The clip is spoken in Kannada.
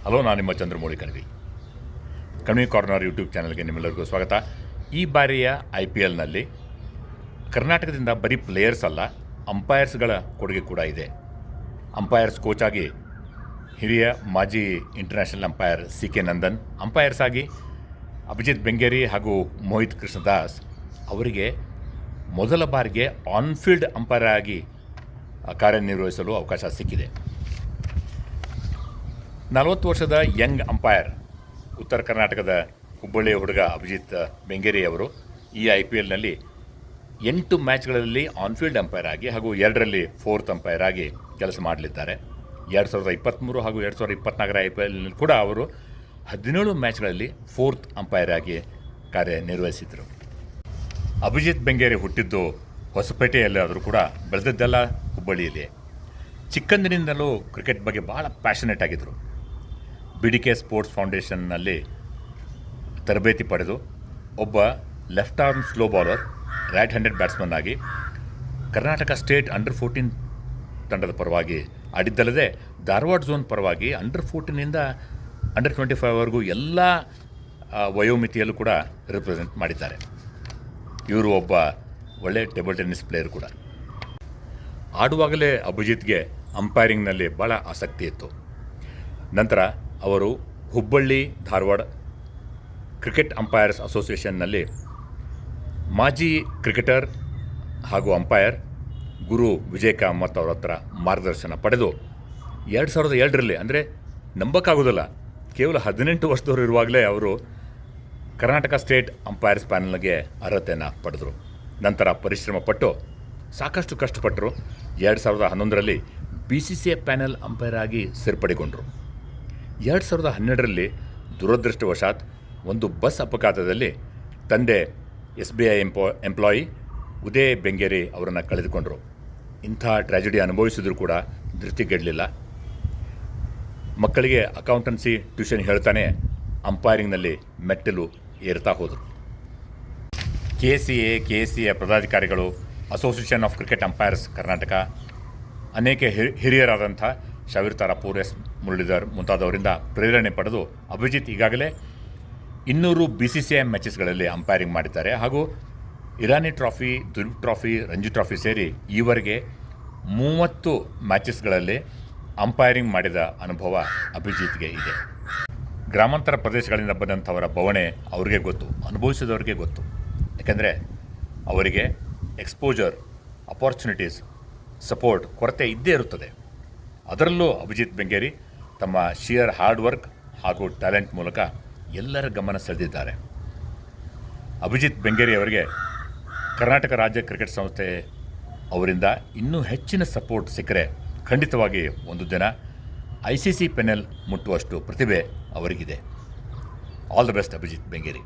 ಹಲೋ, ನಾನು ನಿಮ್ಮ ಚಂದ್ರಮೌಳಿ ಕಣವಿ. ಕಣವಿ ಕಾರ್ನರ್ ಯೂಟ್ಯೂಬ್ ಚಾನಲ್ಗೆ ನಿಮ್ಮೆಲ್ಲರಿಗೂ ಸ್ವಾಗತ. ಈ ಬಾರಿಯ IPLನಲ್ಲಿ ಕರ್ನಾಟಕದಿಂದ ಬರೀ ಪ್ಲೇಯರ್ಸ್ ಅಲ್ಲ, ಅಂಪೈರ್ಸ್ಗಳ ಕೊಡುಗೆ ಕೂಡ ಇದೆ. ಅಂಪೈರ್ಸ್ ಕೋಚ್ ಆಗಿ ಹಿರಿಯ ಮಾಜಿ international umpire CK Nandan, umpires ಆಗಿ ಅಭಿಜಿತ್ ಬೆಂಗೇರಿ ಹಾಗೂ ಮೋಹಿತ್ ಕೃಷ್ಣದಾಸ್ ಅವರಿಗೆ ಮೊದಲ ಬಾರಿಗೆ ಆನ್ಫೀಲ್ಡ್ ಅಂಪೈರ್ ಆಗಿ ಕಾರ್ಯನಿರ್ವಹಿಸಲು ಅವಕಾಶ ಸಿಕ್ಕಿದೆ. 40 ವರ್ಷದ ಯಂಗ್ ಅಂಪೈರ್ ಉತ್ತರ ಕರ್ನಾಟಕದ ಹುಬ್ಬಳ್ಳಿಯ ಹುಡುಗ ಅಭಿಜಿತ್ ಬೆಂಗೇರಿ ಅವರು ಈ IPLನಲ್ಲಿ 8 ಮ್ಯಾಚ್ಗಳಲ್ಲಿ ಆನ್ಫೀಲ್ಡ್ ಅಂಪೈರ್ ಆಗಿ ಹಾಗೂ 2ರಲ್ಲಿ ಫೋರ್ತ್ ಅಂಪೈರ್ ಆಗಿ ಕೆಲಸ ಮಾಡಲಿದ್ದಾರೆ. 2023 ಹಾಗೂ 2024 IPLನಲ್ಲಿ ಕೂಡ ಅವರು 17 ಮ್ಯಾಚ್ಗಳಲ್ಲಿ ಫೋರ್ತ್ ಅಂಪೈರ್ ಆಗಿ ಕಾರ್ಯನಿರ್ವಹಿಸಿದರು. ಅಭಿಜಿತ್ ಬೆಂಗೇರಿ ಹುಟ್ಟಿದ್ದು ಹೊಸಪೇಟೆಯಲ್ಲಾದರೂ ಕೂಡ ಬೆಳೆದದ್ದೆಲ್ಲ ಹುಬ್ಬಳ್ಳಿಯಲ್ಲಿ. ಚಿಕ್ಕಂದಿನಿಂದಲೂ ಕ್ರಿಕೆಟ್ ಬಗ್ಗೆ ಭಾಳ ಪ್ಯಾಷನೇಟ್ ಆಗಿದ್ದರು. BDK ಸ್ಪೋರ್ಟ್ಸ್ ಫೌಂಡೇಶನ್ನಲ್ಲಿ ತರಬೇತಿ ಪಡೆದು ಒಬ್ಬ left arm slow bowler, right handed batsman ಆಗಿ ಕರ್ನಾಟಕ ಸ್ಟೇಟ್ ಅಂಡರ್ 14 ತಂಡದ ಪರವಾಗಿ ಆಡಿದ್ದಲ್ಲದೆ ಧಾರವಾಡ ಝೋನ್ ಪರವಾಗಿ ಅಂಡರ್ 14ನಿಂದ ಅಂಡರ್ 25ವರೆಗೂ ಎಲ್ಲ ವಯೋಮಿತಿಯಲ್ಲೂ ಕೂಡ ರಿಪ್ರೆಸೆಂಟ್ ಮಾಡಿದ್ದಾರೆ. ಇವರು ಒಬ್ಬ ಒಳ್ಳೆಯ ಟೇಬಲ್ ಟೆನ್ನಿಸ್ ಪ್ಲೇಯರ್ ಕೂಡ. ಆಡುವಾಗಲೇ ಅಭಿಜಿತ್ಗೆ ಅಂಪೈರಿಂಗ್ನಲ್ಲಿ ಭಾಳ ಆಸಕ್ತಿ ಇತ್ತು. ನಂತರ ಅವರು ಹುಬ್ಬಳ್ಳಿ ಧಾರವಾಡ ಕ್ರಿಕೆಟ್ ಅಂಪೈರ್ಸ್ ಅಸೋಸಿಯೇಷನ್ನಲ್ಲಿ ಮಾಜಿ ಕ್ರಿಕೆಟರ್ ಹಾಗೂ ಅಂಪೈರ್ ಗುರು ವಿಜಯ್ ಕಾಮತ್ ಅವರ ಹತ್ರ ಮಾರ್ಗದರ್ಶನ ಪಡೆದು 2002ರಲ್ಲಿ, ಅಂದರೆ ನಂಬಕ್ಕಾಗೋದಿಲ್ಲ, ಕೇವಲ 18 ವರ್ಷದವರು ಇರುವಾಗಲೇ ಅವರು ಕರ್ನಾಟಕ ಸ್ಟೇಟ್ ಅಂಪೈರ್ಸ್ ಪ್ಯಾನಲ್ಗೆ ಅರ್ಹತೆಯನ್ನು ಪಡೆದರು. ನಂತರ ಪರಿಶ್ರಮ ಪಟ್ಟು ಸಾಕಷ್ಟು ಕಷ್ಟಪಟ್ಟರು. 2011ರಲ್ಲಿ BCCI ಪ್ಯಾನಲ್ ಅಂಪೈರ್ ಆಗಿ ಸೇರ್ಪಡೆಗೊಂಡರು. 2012ರಲ್ಲಿ ದುರದೃಷ್ಟವಶಾತ್ ಒಂದು ಬಸ್ ಅಪಘಾತದಲ್ಲಿ ತಂದೆ SBI ಎಂಪ್ಲಾಯಿ ಉದಯ್ ಬೆಂಗೇರಿ ಅವರನ್ನು ಕಳೆದುಕೊಂಡರು. ಇಂಥ ಟ್ರ್ಯಾಜಿಡಿ ಅನುಭವಿಸಿದರೂ ಕೂಡ ಧೃತಿಗೆಡಲಿಲ್ಲ. ಮಕ್ಕಳಿಗೆ ಅಕೌಂಟೆನ್ಸಿ ಟ್ಯೂಷನ್ ಹೇಳ್ತಾನೆ ಅಂಪೈರಿಂಗ್ನಲ್ಲಿ ಮೆಟ್ಟಿಲು ಏರ್ತಾ ಹೋದರು. KCA ಪದಾಧಿಕಾರಿಗಳು, association of cricket umpires Karnataka, ಅನೇಕ ಹಿರಿಯರಾದಂಥ ಶವಿರ್ತಾರ ಪೂರೇಸ್, ಮುರಳೀಧರ್ ಮುಂತಾದವರಿಂದ ಪ್ರೇರಣೆ ಪಡೆದು ಅಭಿಜಿತ್ ಈಗಾಗಲೇ 200 BCCI ಮ್ಯಾಚಸ್ಗಳಲ್ಲಿ ಅಂಪೈರಿಂಗ್ ಮಾಡಿದ್ದಾರೆ. ಹಾಗೂ Irani trophy, Duleep trophy, Ranji trophy ಸೇರಿ ಈವರೆಗೆ 30 ಮ್ಯಾಚಸ್ಗಳಲ್ಲಿ ಅಂಪೈರಿಂಗ್ ಮಾಡಿದ ಅನುಭವ ಅಭಿಜಿತ್ಗೆ ಇದೆ. ಗ್ರಾಮಾಂತರ ಪ್ರದೇಶಗಳಿಂದ ಬಂದಂಥವರ ಬವಣೆ ಅವರಿಗೆ ಗೊತ್ತು, ಅನುಭವಿಸಿದವರಿಗೆ ಗೊತ್ತು. ಯಾಕೆಂದರೆ ಅವರಿಗೆ ಎಕ್ಸ್ಪೋಜರ್, ಅಪಾರ್ಚುನಿಟೀಸ್, ಸಪೋರ್ಟ್ ಕೊರತೆ ಇದ್ದೇ ಇರುತ್ತದೆ. ಅದರಲ್ಲೂ ಅಭಿಜಿತ್ ಬೆಂಗೇರಿ ತಮ್ಮ ಶಿಯರ್ ಹಾರ್ಡ್ ವರ್ಕ್ ಹಾಗೂ ಟ್ಯಾಲೆಂಟ್ ಮೂಲಕ ಎಲ್ಲರ ಗಮನ ಸೆಳೆದಿದ್ದಾರೆ. ಅಭಿಜಿತ್ ಬೆಂಗೇರಿ ಅವರಿಗೆ ಕರ್ನಾಟಕ ರಾಜ್ಯ ಕ್ರಿಕೆಟ್ ಸಂಸ್ಥೆ ಅವರಿಂದ ಇನ್ನೂ ಹೆಚ್ಚಿನ ಸಪೋರ್ಟ್ ಸಿಕ್ಕರೆ ಖಂಡಿತವಾಗಿ ಒಂದು ದಿನ ICC ಪೆನಲ್ ಮುಟ್ಟುವಷ್ಟು ಪ್ರತಿಭೆ ಅವರಿಗಿದೆ. All the best Abhijit Bengeri.